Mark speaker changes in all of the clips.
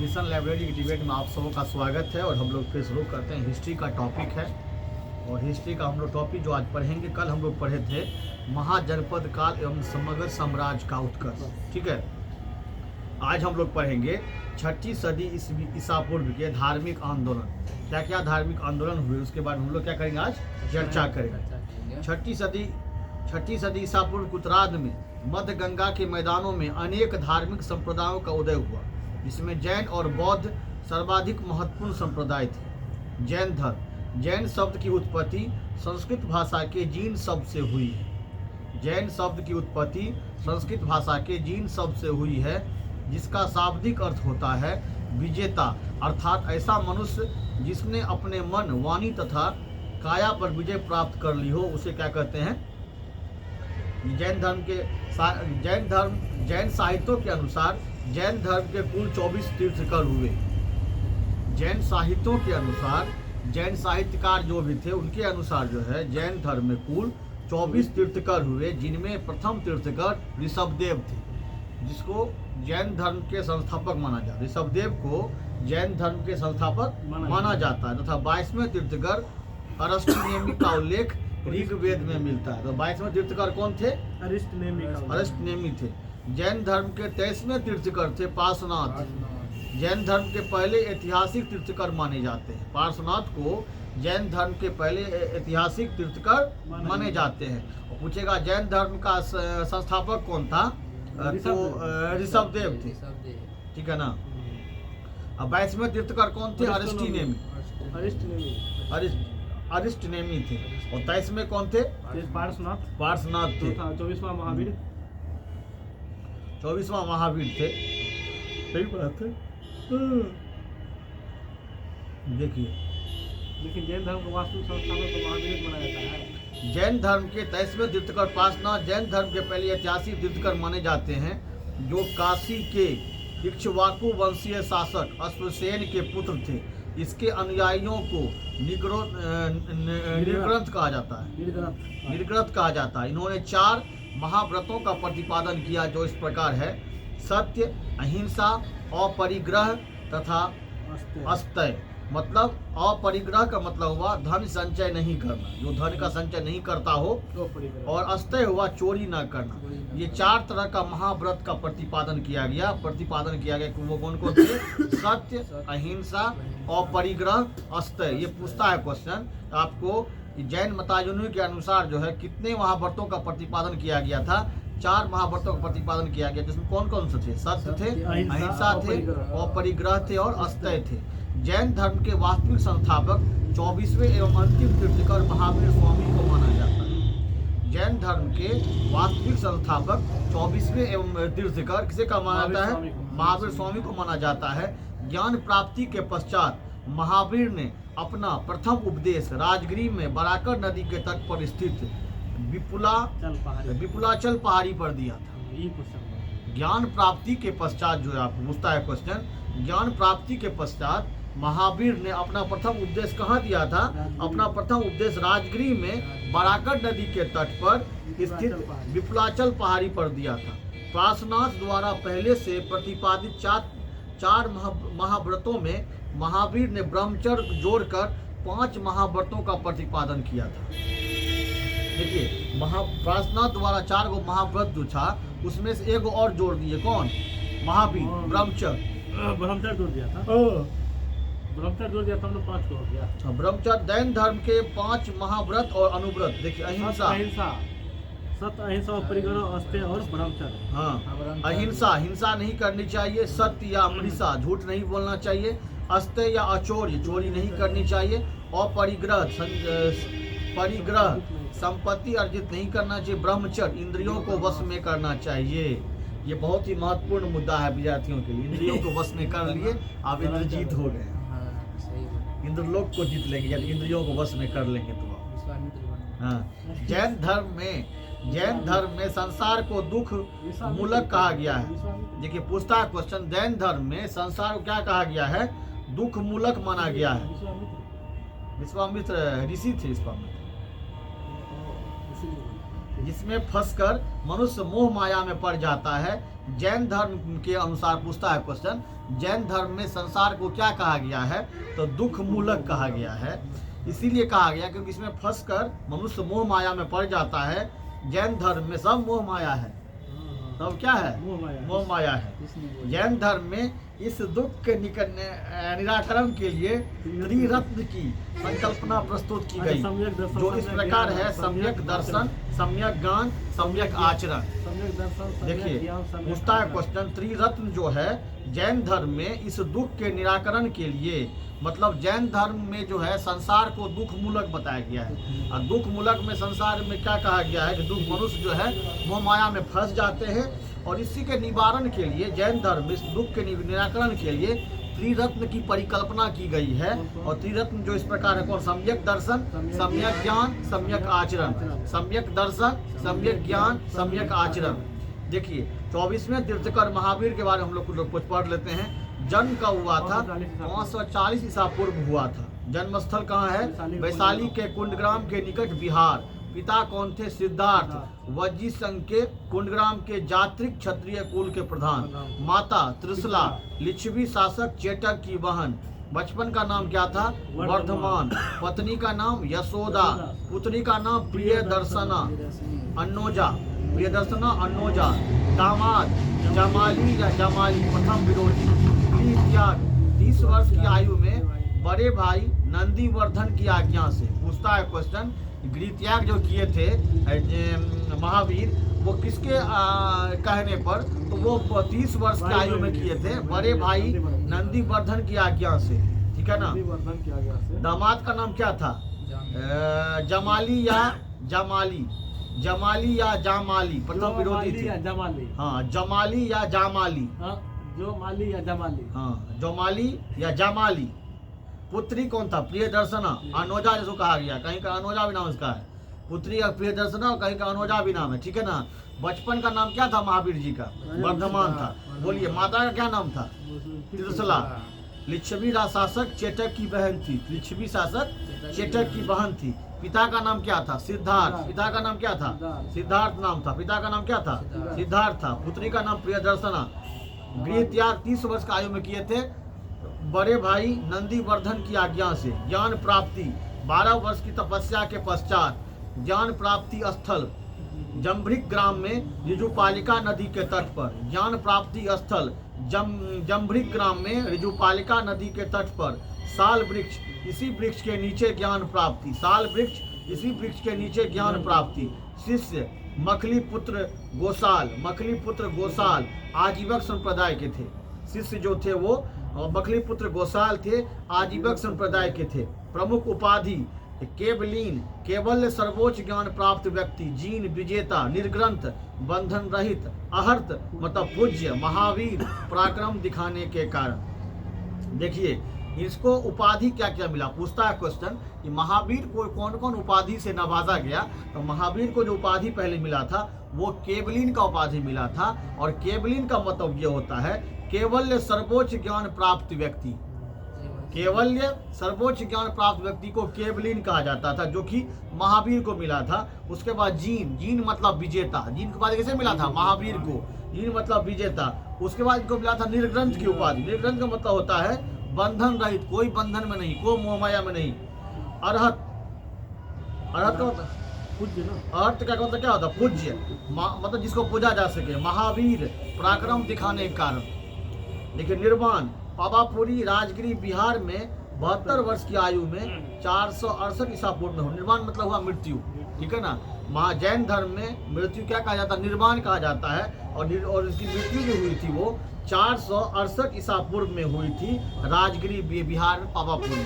Speaker 1: Mission library की debate में आप सबों का स्वागत है। और हम लोग फिर शुरू करते हैं। हिस्ट्री का टॉपिक है और हिस्ट्री का हम लोग टॉपिक जो आज पढ़ेंगे, कल हम लोग पढ़े थे महाजनपद काल एवं समग्र साम्राज्य का उत्कर्ष। ठीक है, आज हम लोग पढ़ेंगे 6ठी सदी ईसा पूर्व के धार्मिक आंदोलन। क्या क्या धार्मिक आंदोलन हुए उसके बाद हम लोग क्या करेंगे, आज चर्चा करेंगे। 6ठी सदी ईसा पूर्व के उत्तरार्ध में मध्य गंगा के मैदानों में अनेक धार्मिक संप्रदायों का उदय हुआ, जिसमें जैन और बौद्ध सर्वाधिक महत्वपूर्ण संप्रदाय थे। जैन धर्म, जैन शब्द की उत्पत्ति संस्कृत भाषा के जीन शब्द से हुई है। जैन शब्द की उत्पत्ति संस्कृत भाषा के जीन शब्द से हुई है, जिसका शाब्दिक अर्थ होता है विजेता, अर्थात ऐसा मनुष्य जिसने अपने मन, वाणी तथा काया पर विजय प्राप्त कर ली हो, उसे क्या कहते हैं। जैन साहित्यों के अनुसार जैन धर्म के कुल 24 तीर्थंकर हुए। जैन साहित्यों के अनुसार जैन साहित्यकार जो भी थे उनके अनुसार जो है जैन धर्म में कुल 24 तीर्थंकर हुए, जिनमें प्रथम तीर्थंकर ऋषभदेव थे, जिसको जैन धर्म के संस्थापक माना जाता है। ऋषभदेव को जैन धर्म के संस्थापक माना जाता है तथा 22वें तीर्थंकर अरिष्टनेमि का उल्लेख ऋग्वेद में मिलता है। तो 22वें तीर्थंकर कौन थे? अरिष्टनेमि थे। जैन धर्म के 23वें तीर्थंकर थे पार्श्वनाथ। जैन धर्म के पहले ऐतिहासिक तीर्थंकर माने जाते हैं। पार्श्वनाथ को जैन धर्म के पहले ऐतिहासिक तीर्थंकर माने जाते हैं। और पूछेगा जैन धर्म का संस्थापक कौन था, तो ऋषभदेव थे। ठीक है ना। अब 22वें तीर्थंकर कौन थे? अरिष्टनेमि थे। और 23वें कौन थे? पार्श्वनाथ थे।
Speaker 2: 24वां महावीर
Speaker 1: 24वां महावीर थे। सही बात है। देखिए,
Speaker 2: लेकिन जैन धर्म को वास्तविक संस्थापक तो महावीर माना जाता है।
Speaker 1: जैन धर्म के 23वें तीर्थंकर पार्श्वनाथ जैन धर्म के पहले ऐतिहासिक तीर्थंकर माने जाते हैं, जो काशी के इक्ष्वाकु वंशीय शासक अश्वसेन के पुत्र थे। इसके अनुयायियों को निर्ग्रंथ कहा जाता है। निर्ग्रंथ कहा जाता है। इन्होंने 4 महाव्रतों का प्रतिपादन किया, जो इस प्रकार है: सत्य, अहिंसा, अपरिग्रह तथा अस्तय। मतलब अपरिग्रह का मतलब हुआ धन संचय नहीं करना, जो धन का संचय नहीं करता हो, और अस्तय हुआ चोरी न करना। ये 4 तरह का महाव्रत का प्रतिपादन किया गया। वो कौन कौन थे? सत्य, अहिंसा, अपरिग्रह, अस्तय। ये पूछता है क्वेश्चन आपको, जैन मतानुयायियों के अनुसार जो है कितने महाव्रतों का प्रतिपादन किया गया था? 4 महाव्रतों का प्रतिपादन किया गया, जिसमें कौन कौन से थे? सत्य थे, अहिंसा थे, अपरिग्रह थे और अस्तय थे। जैन धर्म के वास्तविक संस्थापक 24वें एवं अंतिम तीर्थंकर महावीर स्वामी को माना जाता है। जैन धर्म के वास्तविक संस्थापक 24वें एवं तीर्थंकर किसे का माना जाता है? महावीर स्वामी को माना जाता है। ज्ञान प्राप्ति के पश्चात महावीर ने अपना प्रथम उपदेश राजगृह में बराकर नदी के तट पर स्थित विपुलाचल पहाड़ी पर दिया था। ज्ञान प्राप्ति के पश्चात जो है, आपको पूछता है क्वेश्चन, ज्ञान प्राप्ति के पश्चात महावीर ने अपना प्रथम उपदेश कहाँ दिया था? अपना प्रथम उपदेश राजगृह में बराकर नदी के तट पर स्थित विपुलाचल पहाड़ी पर दिया था। पार्श्वनाथ द्वारा पहले से प्रतिपादित 4 महाव्रतों में महावीर ने ब्रह्मचर्य जोड़कर 5 महाव्रतों का प्रतिपादन किया था। देखिए, पार्श्वनाथ द्वारा 4 गो महाव्रत जो था, उसमें से एक और जोड़ दिए। कौन? महावीर।
Speaker 2: ब्रह्मचर्य जोड़ दिया था। ब्रह्मचर्य जोड़ दिया था, हमने 5 को हो गया।
Speaker 1: ब्रह्मचर्य जैन धर्म के 5 महाव्रत और अनुव्रत। देखिए, अहिंसा,
Speaker 2: सत्य, अहिंसा, अपरिग्रह, अस्तय और ब्रह्मचर्य।
Speaker 1: हाँ, अहिंसा, हिंसा नहीं करनी चाहिए। सत्य या अमृषा, झूठ नहीं बोलना चाहिए। अस्तय या अचौर्य, चोरी नहीं करनी चाहिए। अपरिग्रह, संपत्ति अर्जित नहीं करना चाहिए। ब्रह्मचर्य, इंद्रियों को वश में करना चाहिए। ये बहुत ही महत्वपूर्ण मुद्दा है विद्यार्थियों के लिए। इंद्रियों को वश में कर लिए, आप इंद्रजीत हो गए। इंद्रलोक को जीत लेंगे यदि इंद्रियों को वश में कर लेंगे तो। हाँ, जैन धर्म में संसार को दुख मूलक कहा गया है। देखिए, पूछता है क्वेश्चन, जैन धर्म में संसार को क्या कहा गया है? दुख मूलक माना गया है। विश्वामित्र ऋषि थे। जिसमें फंसकर मनुष्य मोह माया में पड़ जाता है। जैन धर्म के अनुसार पूछता है क्वेश्चन, जैन धर्म में संसार को क्या कहा गया है? तो दुख मूलक कहा गया है। इसीलिए कहा गया क्योंकि इसमें फंसकर मनुष्य मोह माया में पड़ जाता है। जैन धर्म में सब मोह माया है, सब क्या है? मोह माया है। जैन धर्म में इस दुख के निराकरण के लिए त्रिरत्न की संकल्पना प्रस्तुत की गई, जो इस प्रकार है: सम्यक दर्शन, सम्यक ज्ञान, सम्यक आचरण। देखिए पूछता है क्वेश्चन, त्रिरत्न जो है जैन धर्म में इस दुख के निराकरण के लिए, मतलब जैन धर्म में जो है संसार को दुख मूलक बताया गया है। और दुख मूलक में संसार में क्या कहा गया है कि दुख मनुष्य जो है मोह माया में फंस जाते हैं, और इसी के निवारण के लिए जैन धर्म में इस दुख के निराकरण के लिए त्रिरत्न की परिकल्पना की गई है। और त्रिरत्न जो इस प्रकार है: कौन? सम्यक दर्शन, सम्यक ज्ञान, सम्यक आचरण। सम्यक दर्शन, सम्यक ज्ञान, सम्यक आचरण। देखिए 24वें तीर्थंकर महावीर के बारे में हम लोग कुछ पढ़ लेते हैं। जन्म का हुआ था 540 ईसा पूर्व हुआ था। जन्मस्थल कहाँ है? वैशाली के कुंडग्राम के निकट बिहार। पिता कौन थे? सिद्धार्थ, वज्जी संघ के कुंडग्राम के जात्रिक क्षत्रिय कुल के प्रधान। माता त्रिशला, लिच्छवी शासक चेटक की बहन। बचपन का नाम क्या था? वर्धमान। पत्नी का नाम यशोदा। पुत्री का नाम प्रियदर्शना अन्नोजा, प्रियदर्शना अन्नोजा। दामाद जमाली या जमाली, प्रथम विरोधी। त्याग 30 वर्ष की आयु में बड़े भाई नंदीवर्धन की आज्ञा से। पूछता है क्वेश्चन, गृह त्याग जो किए थे महावीर, वो किसके कहने पर? तो वो 30 वर्ष की आयु में किए थे, बड़े भाई नंदीवर्धन की आज्ञा से। ठीक है ना? दामाद का नाम क्या था? जमाली या जमाली, जमाली या जामाली, प्रथम विरोधी थे। हाँ, जमाली या जामाली,
Speaker 2: जो माली या जमाली।
Speaker 1: हाँ, जोमाली या जामाली। पुत्री कौन था? प्रियदर्शना। अनोजा जिसको कहा गया, कहीं का अनोजा भी नाम इसका है। पुत्री का प्रियदर्शना और कहीं का अनोजा भी नाम है। ठीक है ना? बचपन का नाम क्या था महावीर जी का? वर्धमान था। बोलिए माता का क्या नाम था? त्रिशला। लिच्छवी शासक चेटक की बहन थी। लिच्छवी शासक चेटक की बहन थी। पिता का नाम क्या था? सिद्धार्थ। पिता का नाम क्या था? सिद्धार्थ नाम था। पिता का नाम क्या था? सिद्धार्थ था। पुत्री का नाम प्रियदर्शना। गृह त्याग 30 वर्ष की आयु में किए थे, बड़े भाई नंदीवर्धन की आज्ञा से। ज्ञान प्राप्ति 12 वर्ष की तपस्या के पश्चात। ज्ञान प्राप्ति स्थल जम्भृक ग्राम में ऋजुपालिका नदी के तट पर। ज्ञान प्राप्ति स्थल जम्भृक ग्राम में ऋजुपालिका नदी के तट पर। साल वृक्ष, इसी वृक्ष के नीचे ज्ञान प्राप्ति। साल वृक्ष, इसी वृक्ष के नीचे ज्ञान प्राप्ति। शिष्य मखली पुत्र गोसाल। मखली पुत्र गोसाल आजीवक संप्रदाय के थे। शिष्य जो थे वो मखली पुत्र गोसाल थे, आजीवक संप्रदाय के थे। प्रमुख उपाधि केवलीन, केवल सर्वोच्च ज्ञान प्राप्त व्यक्ति। जीन विजेता, निर्ग्रंथ, बंधन रहित, अहर्त मतलब पूज्य, महावीर, पराक्रम दिखाने के कारण। देखिए इसको उपाधि क्या क्या मिला? पूछता है क्वेश्चन कि महावीर को कौन कौन उपाधि से नवाजा गया? तो महावीर को जो उपाधि पहले मिला था वो केवलीन का उपाधि मिला था। और केवलीन का मतलब ये होता है केवल्य सर्वोच्च ज्ञान प्राप्त व्यक्ति। केवल्य सर्वोच्च ज्ञान प्राप्त व्यक्ति को केवलीन कहा जाता था, जो कि महावीर को मिला था। उसके बाद जीन, जीन मतलब विजेता। जीन की उपाधि कैसे मिला था? महावीर को। जीन मतलब विजेता। उसके बाद इनको मिला था निर्ग्रंथ की उपाधि। निर्ग्रंथ का मतलब होता है बंधन रहित, कोई बंधन में नहीं, कोई मोहमाया में नहीं। अरहत, अरहत का मतलब
Speaker 2: पूज्य ना।
Speaker 1: अर्थ का मतलब क्या होता है? पूज्य, मतलब जिसको पूजा जा सके। महावीर, पराक्रम दिखाने के कारण। देखिए निर्वाण, पावापुरी राजगिरी बिहार में 72 वर्ष की आयु में 468 ईसा पूर्व में हो। निर्वाण मतलब हुआ मृत्यु। ठीक है ना? जैन धर्म में मृत्यु क्या कहा जाता है? निर्वाण कहा जाता है। और इसकी मृत्यु जो हुई थी वो 468 ईसा पूर्व में हुई थी, राजगिरी बिहार में पावापुरी।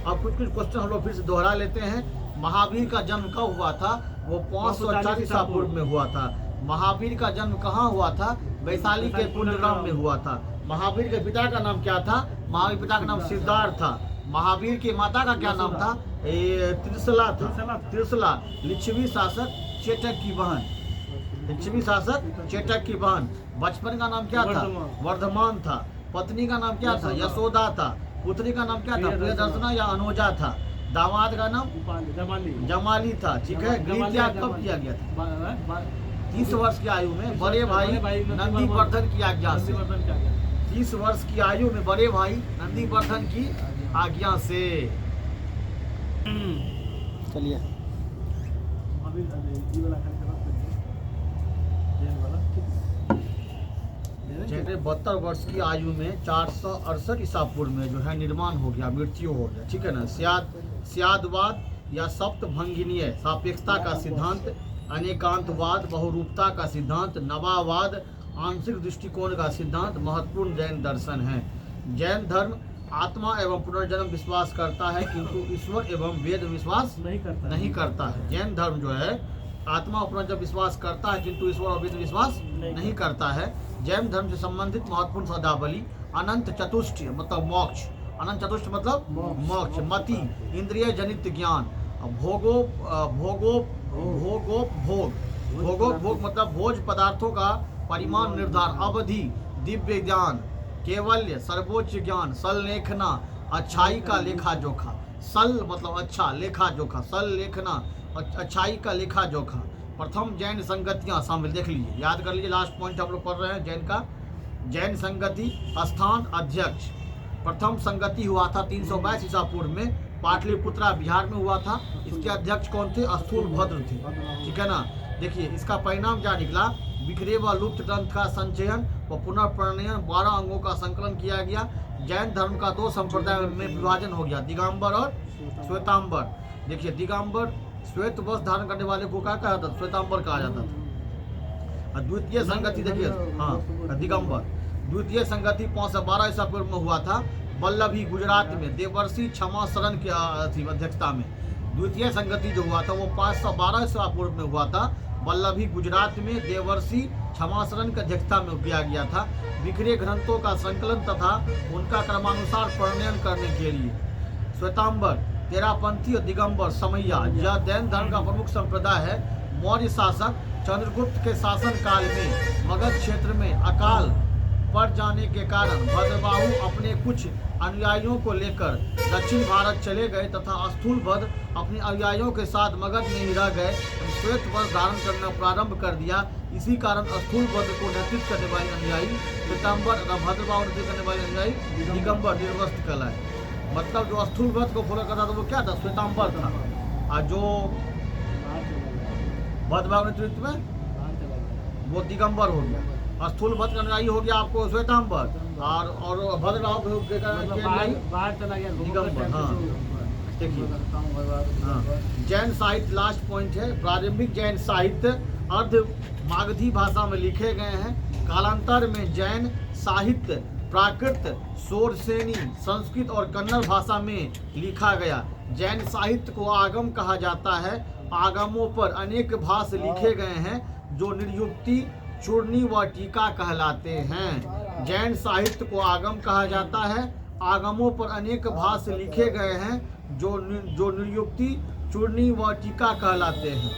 Speaker 1: अब कुछ क्वेश्चन हम लोग फिर से दोहरा लेते हैं। महावीर का जन्म कब हुआ था? वो 540 ईसा पूर्व में हुआ था। महावीर का जन्म कहाँ हुआ था? वैशाली के कुंडग्राम में हुआ था। महावीर के पिता का नाम क्या था? महावीर पिता का नाम सिद्धार्थ था। महावीर की माता का क्या नाम था? त्रिशला था। त्रिशला लिच्छवी शासक चेटक की बहन। लिच्छवी शासक चेटक की बहन। बचपन का नाम क्या था? वर्धमान था। पत्नी का नाम क्या था? यशोदा था। पुत्री का नाम क्या था? प्रियदर्शना या अनोजा था। दामाद का नाम
Speaker 2: जमाली
Speaker 1: जमाली था, ठीक है। गृह त्याग कब किया गया था? 30 वर्ष की आयु में बड़े भाई नंदीवर्धन की आज्ञा से। 30 वर्ष की आयु में बड़े भाई नंदीवर्धन की आज्ञा से।
Speaker 3: चलिए
Speaker 2: अभी ये वाला खाने के बाद ये वाला
Speaker 1: 72 वर्ष की आयु में 468 ईसा पूर्व में जो है निर्माण हो गया, मृत्यु हो गया, ठीक है ना। स्यादवाद या सप्तभंगिनीय सापेक्षता का सिद्धांत, अनेकांतवाद, बहुरूपता का सिद्धांत, नवावाद, आंशिक दृष्टिकोण का सिद्धांत महत्वपूर्ण जैन दर्शन है। जैन धर्म आत्मा एवं पुनर्जन्म विश्वास करता है किंतु ईश्वर एवं वेद विश्वास नहीं करता है। जैन धर्म जो है आत्मा और पुनर्जन्म विश्वास करता है किंतु ईश्वर और वेद विश्वास नहीं करता है। जैन धर्म से संबंधित महत्वपूर्ण पदावली अनंत चतुष्टय मतलब मोक्ष, अनंत चतुष्ट मतलब मोक्ष, मति इंद्रिय जनित ज्ञान, भोग मतलब भोज पदार्थों का परिमाण निर्धारण, अवधि, दिव्य ज्ञान, केवल्य, सर्वोच्च ज्ञान, सल्लेखना, अच्छाई का लेखा जोखा। सल मतलब अच्छा, लेखा जोखा, सल लेखना, अच्छाई का लेखा जोखा। प्रथम जैन संगतियां शामिल, देख लीजिए, याद कर लीजिए, लास्ट पॉइंट हम लोग पढ़ रहे हैं जैन का। जैन संगति स्थान अध्यक्ष, प्रथम संगति हुआ था 322 ईसा पूर्व में, पाटलिपुत्रा बिहार में हुआ था। इसके अध्यक्ष कौन थे? स्थूलभद्र थे, ठीक है ना। देखिए इसका परिणाम क्या निकला? बिखरे व लुप्त ग्रंथ का संचयन व पुनर्प्रणयन, 12 अंगों का संकलन किया गया। जैन धर्म का 2 संप्रदाय में विभाजन हो गया, दिगंबर और श्वेतांबर। देखिए दिगंबर श्वेत वस्त्र धारण करने वाले को क्या कहा था? श्वेतांबर कहा जाता था। द्वितीय संगति देखिए, हाँ दिगंबर। द्वितीय संगति 512 ईसा पूर्व में हुआ था, वल्लभी गुजरात में, देवर्षि क्षमा शरण की अध्यक्षता में। द्वितीय संगति जो हुआ था वो 512 ईसा पूर्व में हुआ था, वल्लभी गुजरात में, देवर्षि क्षमाशरण की अध्यक्षता में किया गया था। बिखरे ग्रंथों का संकलन तथा उनका क्रमानुसार प्रणयन करने के लिए। श्वेतांबर, तेरापंथी और दिगंबर समैया, यह जैन धर्म का प्रमुख संप्रदाय है। मौर्य शासक चंद्रगुप्त के शासन काल में मगध क्षेत्र में अकाल पड़ जाने के कारण भद्रबाहु अपने कुछ अनुयायियों को लेकर दक्षिण भारत चले गए तथा स्थूलभद्र अपने अनुयायियों के साथ मगध में ही रह गए। श्वेत वस्त्र धारण करना प्रारंभ कर दिया। इसी कारण स्थूलभद्र को नेतृत्व करने वाले अनुयायी श्वेतांबर तथा भद्रबाहु नेतृत्व करने वाले अनुयायी दिगंबर निर्वस्त्र कहलाए। मतलब जो स्थूलभद्र को फॉलो करता था वो क्या था? श्वेतांबर था, और जो भद्रबाहु नेतृत्व में वो दिगंबर हो गया। स्थूलभद्र का अनुयायी हो गया आपको श्वेतांबर, और भद्रबाहु
Speaker 2: बाहर चला गया
Speaker 1: दिगंबर। हाँ देखिए, हाँ जैन साहित्य लास्ट पॉइंट है। प्रारंभिक जैन साहित्य अर्ध मागधी भाषा में लिखे गए हैं। कालांतर में जैन साहित्य प्राकृत, सोरसेनी, संस्कृत और कन्नड़ भाषा में लिखा गया। जैन साहित्य को आगम कहा जाता है। आगमों पर अनेक भाष्य लिखे गए हैं जो निर्युक्ति, चूर्णी व टीका कहलाते हैं। जैन साहित्य को आगम कहा जाता है। आगमों पर अनेक भाष्य लिखे गए हैं जो निर्युक्ति, चूर्णी व टीका कहलाते हैं।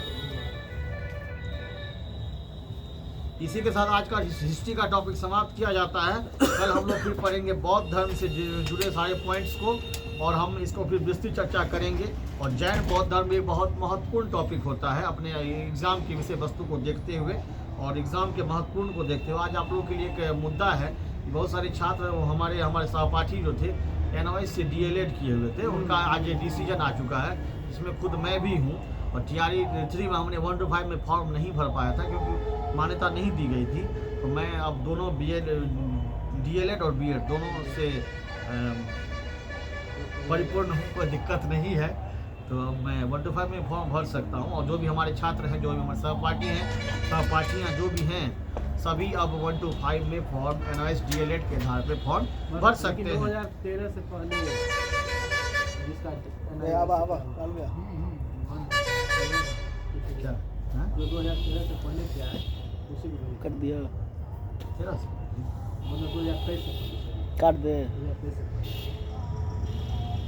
Speaker 1: इसी के साथ आज का हिस्ट्री का टॉपिक समाप्त किया जाता है। कल हम लोग फिर पढ़ेंगे बौद्ध धर्म से जुड़े सारे पॉइंट्स को, और हम इसको फिर विस्तृत चर्चा करेंगे। और जैन बौद्ध धर्म एक बहुत महत्वपूर्ण टॉपिक होता है अपने एग्जाम की विषय वस्तु को देखते हुए और एग्जाम के महत्वपूर्ण को देखते हुए। आज आप लोगों के लिए एक मुद्दा है, बहुत सारे छात्र हमारे सहपाठी जो थे NOS से DLED किए हुए थे, उनका आज डिसीजन आ चुका है, जिसमें खुद मैं भी हूँ। और TRE 3 में हमने 1 to 5 में फॉर्म नहीं भर पाया था क्योंकि मान्यता नहीं दी गई थी। तो मैं अब दोनों DLED और BED दोनों से परिपूर्ण हूँ, कोई दिक्कत नहीं है। तो मैं 1 to 5 में फॉर्म भर सकता हूँ। और जो भी हमारे छात्र हैं, जो भी हमारे सहपाठियाँ जो भी हैं, सभी अब 1 to 5 में फॉर्म NOS DLED के आधार पे फॉर्म भर सकते हैं।
Speaker 2: 2013 से पहले जिसका
Speaker 1: क्या
Speaker 2: जो 2013 से पहले क्या है उसी को
Speaker 3: कर दिया,
Speaker 1: 13 से
Speaker 2: मतलब 2023 से
Speaker 3: काट दे।
Speaker 2: 2023 से